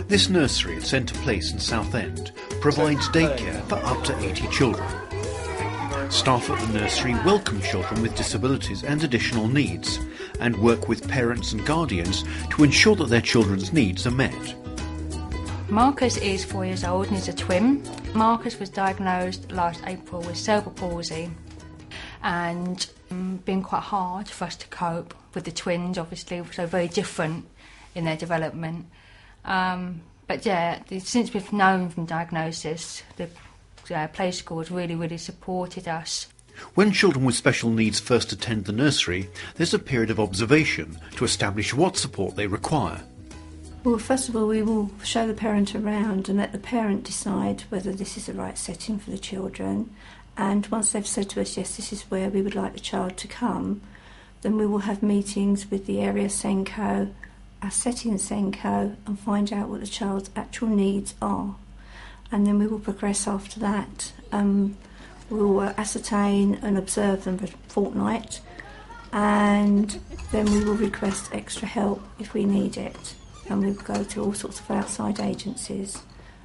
This nursery at Centre Place in Southend provides daycare for up to 80 children. Staff at the nursery welcome children with disabilities and additional needs and work with parents and guardians to ensure that their children's needs are met. Marcus is 4 years old and is a twin. Marcus was diagnosed last April with cerebral palsy, and been quite hard for us to cope with the twins, obviously, so very different in their development. But yeah, since we've known from diagnosis, the play school has really supported us. When children with special needs first attend the nursery, there's a period of observation to establish what support they require. Well, first of all, we will show the parent around and let the parent decide whether this is the right setting for the children. And once they've said to us, yes, this is where we would like the child to come, then we will have meetings with the area SENCO, our setting SENCO, and find out what the child's actual needs are. And then we will progress after that. We'll ascertain and observe them for a fortnight, and then we will request extra help if we need it. And we'll go to all sorts of outside agencies,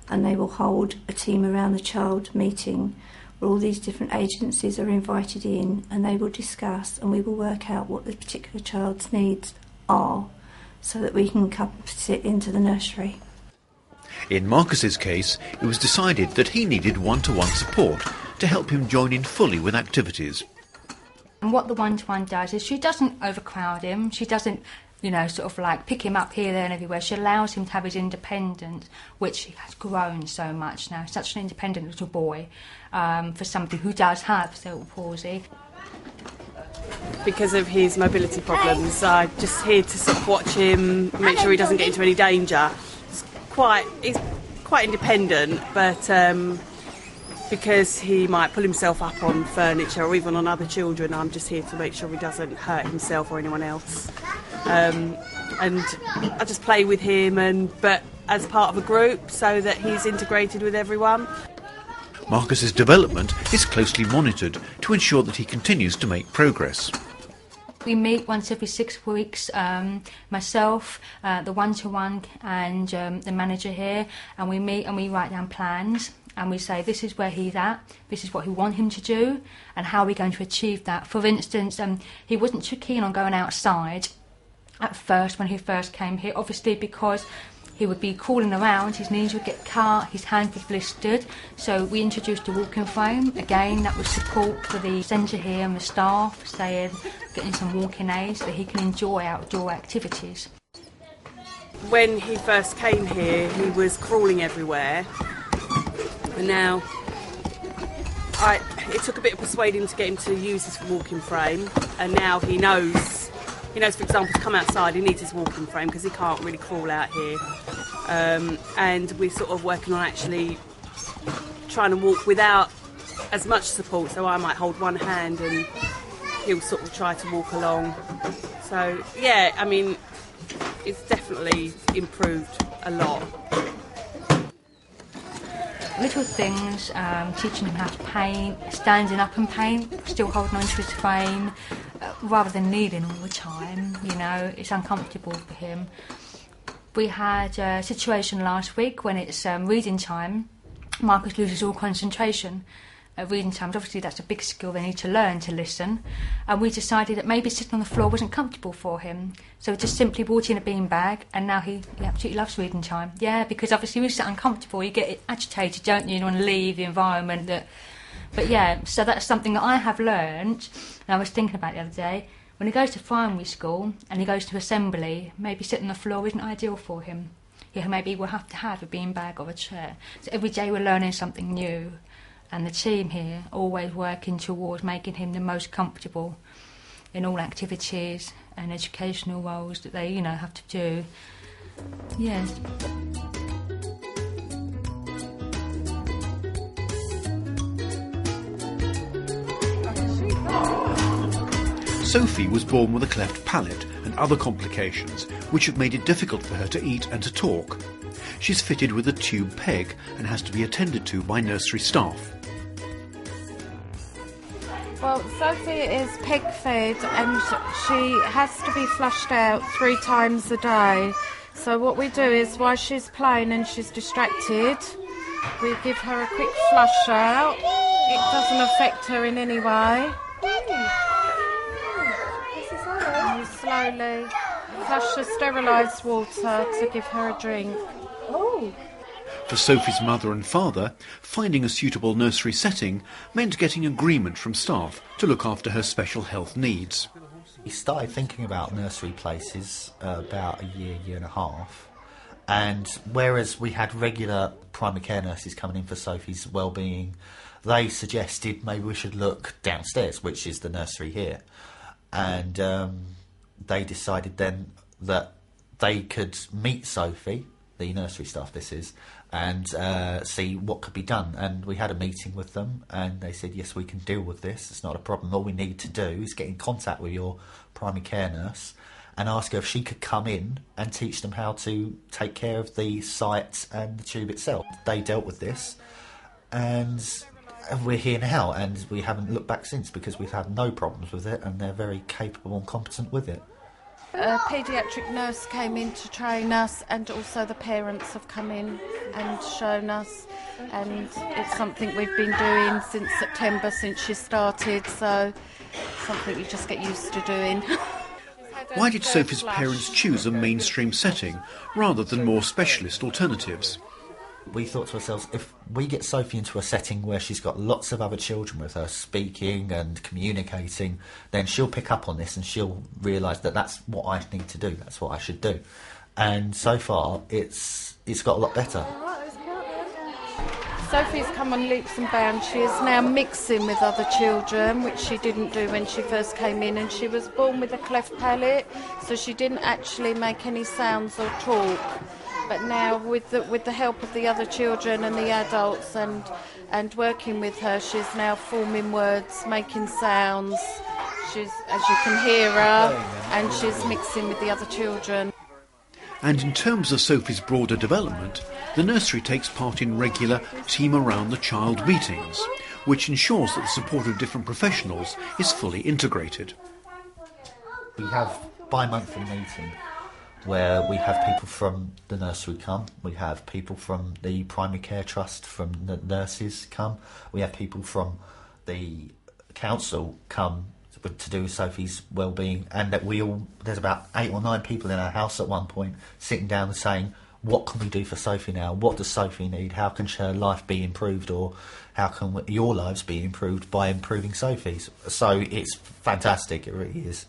and they will hold a team around the child meeting where all these different agencies are invited in, and they will discuss, and we will work out what the particular child's needs are so that we can encompass it into the nursery. In Marcus's case, it was decided that he needed one-to-one support to help him join in fully with activities. And what the one-to-one does is she doesn't overcrowd him, she doesn't, sort of like pick him up here, there and everywhere. She allows him to have his independence, which has grown so much now. Such an independent little boy for somebody who does have cerebral palsy. Because of his mobility problems, I'm just here to sort of watch him, make sure he doesn't get into any danger. He's quite independent, but because he might pull himself up on furniture or even on other children, I'm just here to make sure he doesn't hurt himself or anyone else. And I just play with him, but as part of a group so that he's integrated with everyone. Marcus's development is closely monitored to ensure that he continues to make progress. We meet once every 6 weeks, myself, the one-to-one and the manager here, and we meet and we write down plans and we say this is where he's at, this is what we want him to do and how we're going to achieve that. For instance, he wasn't too keen on going outside at first when he first came here, obviously because he would be crawling around, his knees would get cut, his hands would blistered. So we introduced a walking frame. Again, that was support for the centre here and the staff, saying, getting some walking aids so that he can enjoy outdoor activities. When he first came here, he was crawling everywhere. And now, it took a bit of persuading to get him to use his walking frame. And now he knows, for example, to come outside, he needs his walking frame because he can't really crawl out here. And we're sort of working on actually trying to walk without as much support. So I might hold one hand and he'll sort of try to walk along. So, yeah, I mean, it's definitely improved a lot. Little things, teaching him how to paint, standing up and paint, still holding on to his frame, rather than kneeling all the time, it's uncomfortable for him. We had a situation last week when it's reading time. Marcus loses all concentration at reading times. Obviously that's a big skill they need to learn, to listen. And we decided that maybe sitting on the floor wasn't comfortable for him. So we just simply brought in a beanbag, and now he absolutely loves reading time. Yeah, because obviously when you sit uncomfortable, you get agitated, don't you? You want to leave the environment. But yeah, so that's something that I have learned, and I was thinking about the other day. When he goes to primary school and he goes to assembly, maybe sitting on the floor isn't ideal for him. Maybe we'll have to have a beanbag or a chair. So every day we're learning something new. And the team here always working towards making him the most comfortable in all activities and educational roles that they, have to do. Yes. Sophie was born with a cleft palate and other complications, which have made it difficult for her to eat and to talk. she's fitted with a tube peg and has to be attended to by nursery staff. Well, Sophie is peg-fed and she has to be flushed out 3 times a day. So what we do is, while she's playing and she's distracted, we give her a quick flush out. It doesn't affect her in any way. And you slowly flush the sterilised water to give her a drink. For Sophie's mother and father, finding a suitable nursery setting meant getting agreement from staff to look after her special health needs. We started thinking about nursery places about a year and a half, and whereas we had regular primary care nurses coming in for Sophie's wellbeing, they suggested maybe we should look downstairs, which is the nursery here, and they decided then that they could meet Sophie, the nursery staff this is, and see what could be done. And we had a meeting with them and they said, yes, we can deal with this, it's not a problem. All we need to do is get in contact with your primary care nurse and ask her if she could come in and teach them how to take care of the site and the tube itself. They dealt with this and we're here now, and we haven't looked back since because we've had no problems with it and they're very capable and competent with it. A paediatric nurse came in to train us, and also the parents have come in and shown us, and it's something we've been doing since September, since she started, so something you just get used to doing. Why did Sophie's parents choose a mainstream setting rather than more specialist alternatives? We thought to ourselves, if we get Sophie into a setting where she's got lots of other children with her speaking and communicating, then she'll pick up on this and she'll realise that that's what I need to do, that's what I should do. And so far, it's got a lot better. Sophie's come on leaps and bounds. She is now mixing with other children, which she didn't do when she first came in, and she was born with a cleft palate, so she didn't actually make any sounds or talk. But now, with the help of the other children and the adults and working with her, she's now forming words, making sounds. She's, as you can hear her, and she's mixing with the other children. And in terms of Sophie's broader development, the nursery takes part in regular team around the child meetings, which ensures that the support of different professionals is fully integrated. We have bi-monthly meeting where we have people from the nursery come, we have people from the primary care trust, from the nurses come, we have people from the council come to do with Sophie's wellbeing, and that there's about 8 or 9 people in our house at one point sitting down and saying, what can we do for Sophie now? What does Sophie need? How can her life be improved, or how can your lives be improved by improving Sophie's? So it's fantastic, it really is.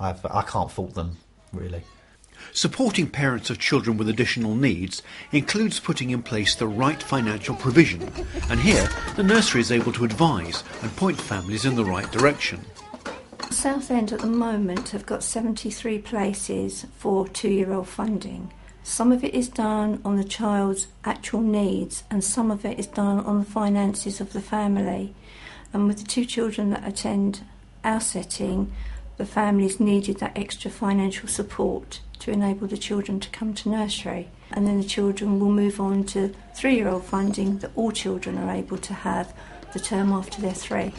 I can't fault them, really. Supporting parents of children with additional needs includes putting in place the right financial provision, and here the nursery is able to advise and point families in the right direction. Southend at the moment have got 73 places for 2-year-old funding. Some of it is done on the child's actual needs and some of it is done on the finances of the family. And with the 2 children that attend our setting, the families needed that extra financial support to enable the children to come to nursery. And then the children will move on to 3-year-old funding that all children are able to have the term after they're 3.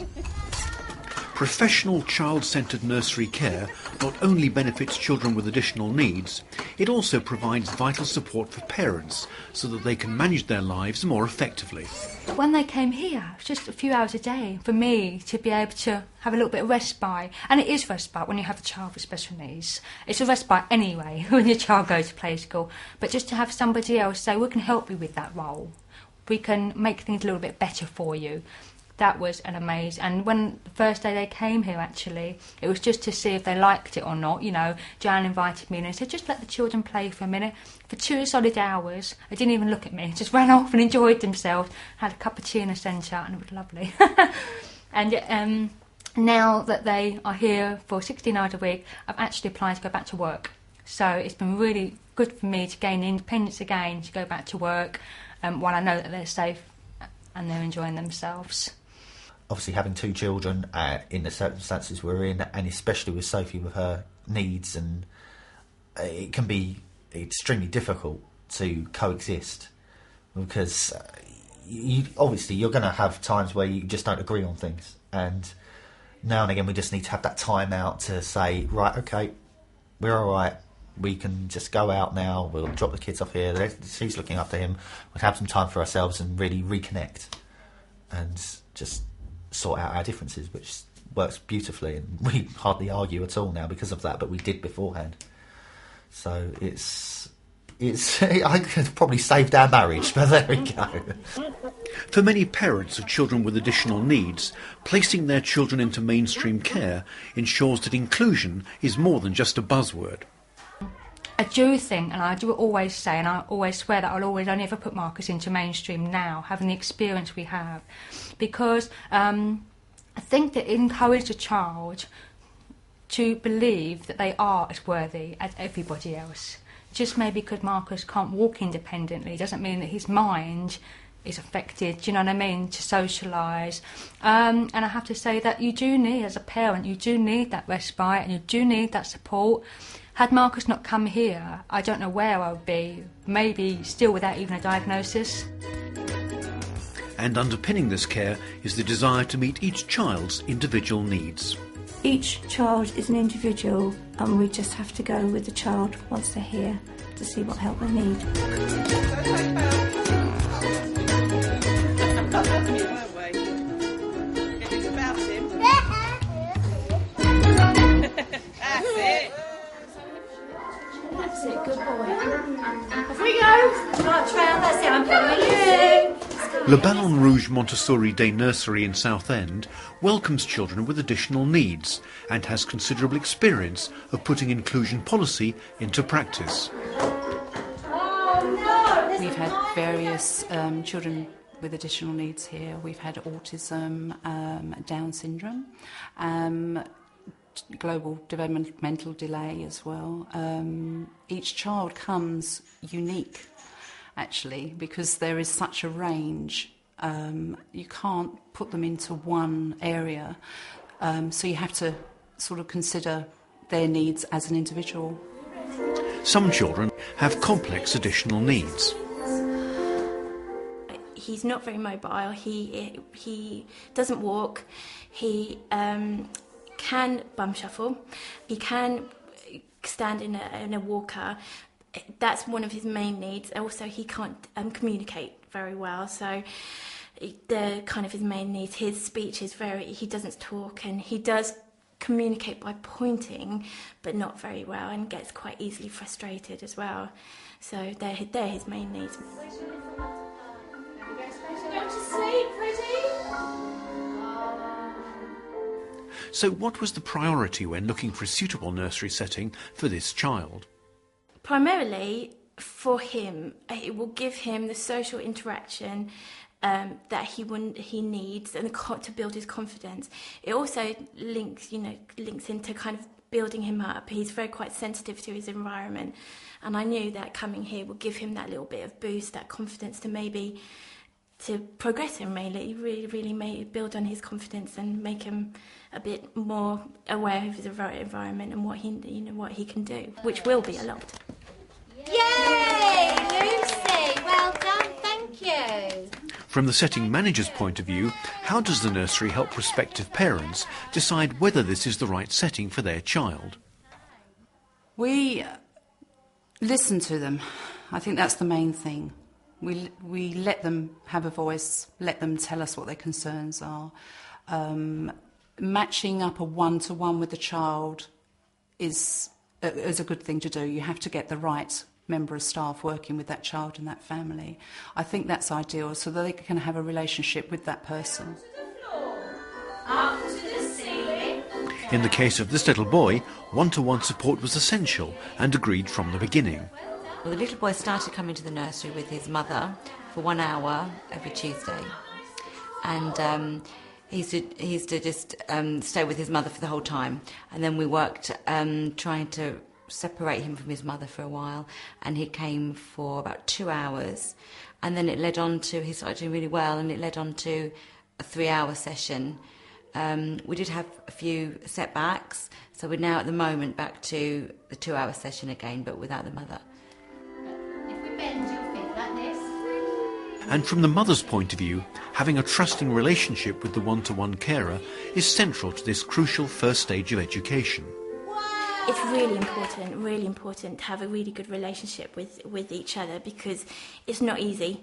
Professional child-centred nursery care not only benefits children with additional needs, it also provides vital support for parents so that they can manage their lives more effectively. When they came here, it was just a few hours a day for me to be able to have a little bit of respite. And it is respite when you have a child with special needs. It's a respite anyway when your child goes to play school. But just to have somebody else say, we can help you with that role. We can make things a little bit better for you. That was an amaze. And when the first day they came here, actually, it was just to see if they liked it or not. You know, Joanne invited me in and said, just let the children play for a minute. For 2 solid hours, they didn't even look at me, just ran off and enjoyed themselves, had a cup of tea in a centre, and it was lovely. And now that they are here for 16 hours a week, I've actually applied to go back to work. So it's been really good for me to gain independence again, to go back to work, while I know that they're safe and they're enjoying themselves. Obviously having 2 children in the circumstances we're in, and especially with Sophie with her needs, and it can be extremely difficult to coexist, because obviously you're going to have times where you just don't agree on things, and now and again we just need to have that time out to say, right, okay, we're all right, we can just go out now, we'll drop the kids off here, she's looking after him, we'll have some time for ourselves and really reconnect and just sort out our differences, which works beautifully, and we hardly argue at all now because of that, but we did beforehand. So it's I could probably saved our marriage, but there we go. For many parents of children with additional needs, placing their children into mainstream care ensures that inclusion is more than just a buzzword. I do think, and I do always say, and I always swear that I'll always only ever put Marcus into mainstream now, having the experience we have, because I think that it encourages a child to believe that they are as worthy as everybody else. Just maybe because Marcus can't walk independently doesn't mean that his mind is affected, do you know what I mean, to socialise. And I have to say that you do need, as a parent, you do need that respite and you do need that support. Had Marcus not come here, I don't know where I would be, maybe still without even a diagnosis. And underpinning this care is the desire to meet each child's individual needs. Each child is an individual, and we just have to go with the child once they're here to see what help they need. That's it, good boy. Off we go. March round, that's it, I'm following you. Le Ballon Rouge Montessori Day Nursery in Southend welcomes children with additional needs and has considerable experience of putting inclusion policy into practice. We've had various children with additional needs here. We've had autism, Down syndrome, global developmental delay as well. Each child comes unique, actually, because there is such a range. You can't put them into one area, so you have to sort of consider their needs as an individual. Some children have complex additional needs. He's not very mobile. He doesn't walk. He can bum shuffle. He can stand in a walker. That's one of his main needs. Also, he can't communicate very well, so the kind of his main needs. His speech is he doesn't talk, and he does communicate by pointing, but not very well, and gets quite easily frustrated as well. So they're his main needs. Go to sleep, pretty. So what was the priority when looking for a suitable nursery setting for this child? Primarily, for him, it will give him the social interaction that he needs, and to build his confidence. It also links into kind of building him up. He's quite sensitive to his environment, and I knew that coming here would give him that little bit of boost, that confidence to progress him, really build on his confidence and make him a bit more aware of his environment and what he can do, which will be a lot. Yay, Lucy! Well done, thank you. From the setting manager's point of view, how does the nursery help prospective parents decide whether this is the right setting for their child? We listen to them. I think that's the main thing. We let them have a voice, let them tell us what their concerns are. Matching up a one-to-one with the child is a good thing to do. You have to get the right member of staff working with that child and that family. I think that's ideal, so that they can have a relationship with that person. Up to the ceiling. In the case of this little boy, one-to-one support was essential and agreed from the beginning. Well, the little boy started coming to the nursery with his mother for 1 hour every Tuesday, and he used to just stay with his mother for the whole time. And then we worked trying to separate him from his mother for a while, and he came for about 2 hours, and then it led on to, he started doing really well, and it led on to a 3-hour session. We did have a few setbacks, so we're now at the moment back to the 2-hour session again, but without the mother. If we bend And from the mother's point of view, having a trusting relationship with the one-to-one carer is central to this crucial first stage of education. It's really important to have a really good relationship with each other, because it's not easy.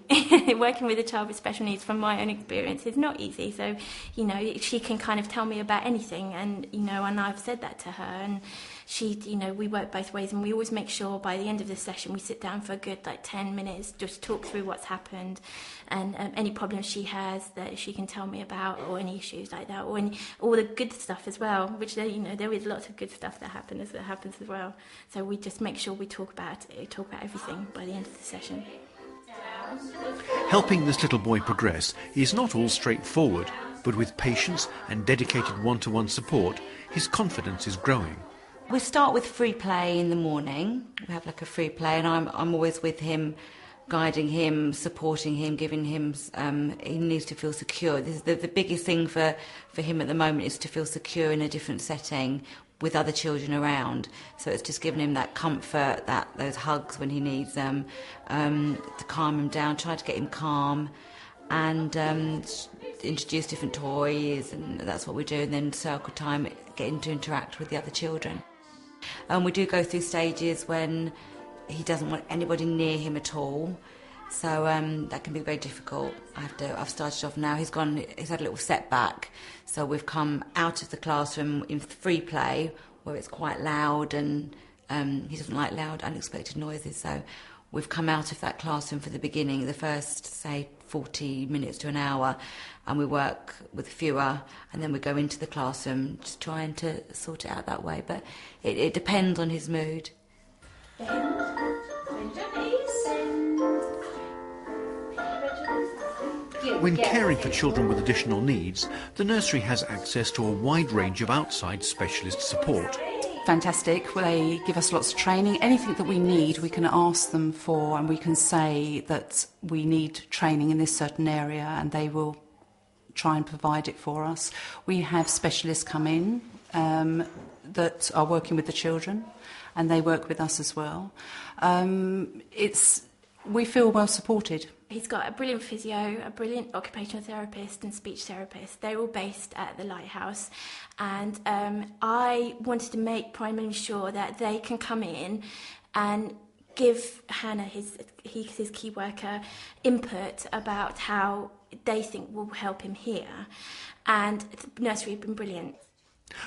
Working with a child with special needs, from my own experience, is not easy. So, you know, she can kind of tell me about anything, and, you know, and I've said that to her, and she, you know, we work both ways, and we always make sure by the end of the session we sit down for a good 10 minutes, just talk through what's happened, and any problems she has that she can tell me about, or any issues like that, or all the good stuff as well, which, you know, there is lots of good stuff that happens as well. So we just make sure we talk about everything by the end of the session. Helping this little boy progress is not all straightforward, but with patience and dedicated one-to-one support, his confidence is growing. We start with free play in the morning. We have like a free play, and I'm always with him, guiding him, supporting him, giving him. He needs to feel secure. This is the biggest thing for him at the moment, is to feel secure in a different setting with other children around. So it's just giving him that comfort, those hugs when he needs them, to calm him down, try to get him calm, and introduce different toys, and that's what we do. And then circle time, getting to interact with the other children. And we do go through stages when he doesn't want anybody near him at all. So that can be very difficult. I've started off now. He's had a little setback. So we've come out of the classroom in free play, where it's quite loud, and he doesn't like loud, unexpected noises. So we've come out of that classroom for the beginning, the first, say, 40 minutes to an hour, and we work with fewer, and then we go into the classroom, just trying to sort it out that way. But it depends on his mood. When caring for children with additional needs, the nursery has access to a wide range of outside specialist support. Fantastic. They give us lots of training. Anything that we need, we can ask them for, and we can say that we need training in this certain area, and they will try and provide it for us. We have specialists come in that are working with the children, and they work with us as well. We feel well supported. He's got a brilliant physio, a brilliant occupational therapist and speech therapist. They're all based at the Lighthouse. And I wanted to make primarily sure that they can come in and give Hannah, his key worker, input about how they think will help him here. And the nursery have been brilliant.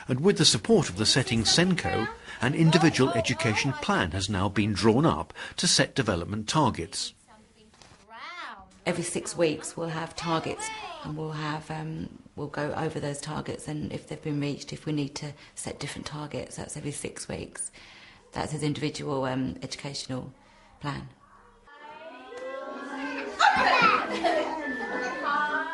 And with the support of the setting Senko, an individual education plan has now been drawn up to set development targets. Every 6 weeks we'll have targets, and we'll go over those targets, and if they've been reached, if we need to set different targets, that's every 6 weeks. That's his individual educational plan.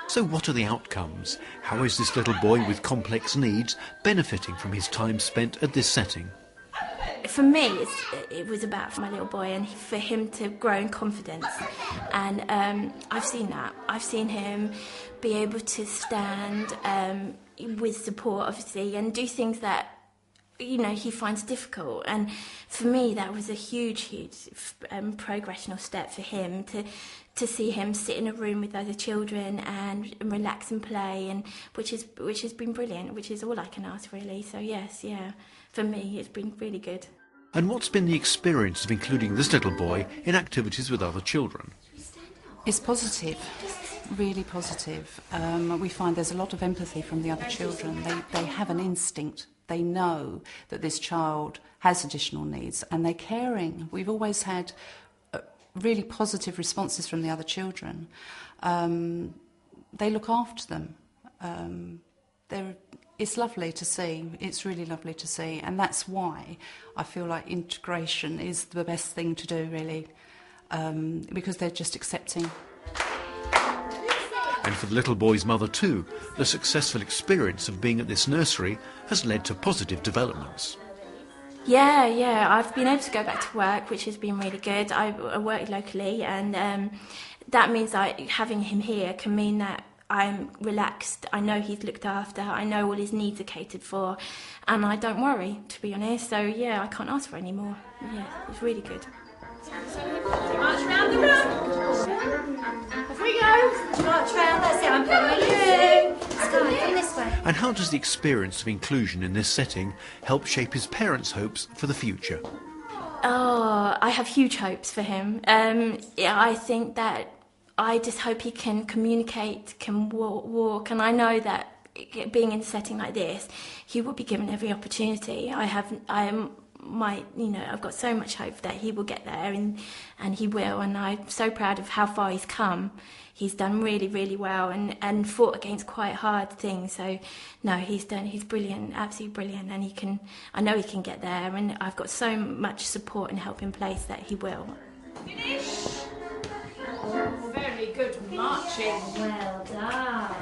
So what are the outcomes? How is this little boy with complex needs benefiting from his time spent at this setting? For me, it was about my little boy, and for him to grow in confidence. And I've seen that. I've seen him be able to stand with support, obviously, and do things that, you know, he finds difficult. And for me, that was a huge progressional step for him, to see him sit in a room with other children and relax and play, and which has been brilliant, which is all I can ask, really. So yes, yeah, for me it's been really good. And what's been the experience of including this little boy in activities with other children? It's positive, really positive. We find there's a lot of empathy from the other children. They have an instinct. They know that this child has additional needs, and they're caring. We've always had really positive responses from the other children. They look after them. It's lovely to see. It's really lovely to see, and that's why I feel like integration is the best thing to do, really, because they're just accepting. And for the little boy's mother too, the successful experience of being at this nursery has led to positive developments. Yeah, I've been able to go back to work, which has been really good. I work locally, and that means having him here can mean that I'm relaxed. I know he's looked after. I know all his needs are catered for, and I don't worry, to be honest. So yeah, I can't ask for any more. Yeah, it's really good. March round the room. Off we go. march round. That's it. I'm following you. Let's go. Come this way. And how does the experience of inclusion in this setting help shape his parents' hopes for the future? Oh, I have huge hopes for him. I think that I just hope he can communicate, can walk, and I know that being in a setting like this, he will be given every opportunity. I've got so much hope that he will get there, and he will. And I'm so proud of how far he's come. He's done really, really well, and fought against quite hard things. So, no, he's brilliant, absolutely brilliant, and I know he can get there, and I've got so much support and help in place that he will. Finish. Very good marching. Well done.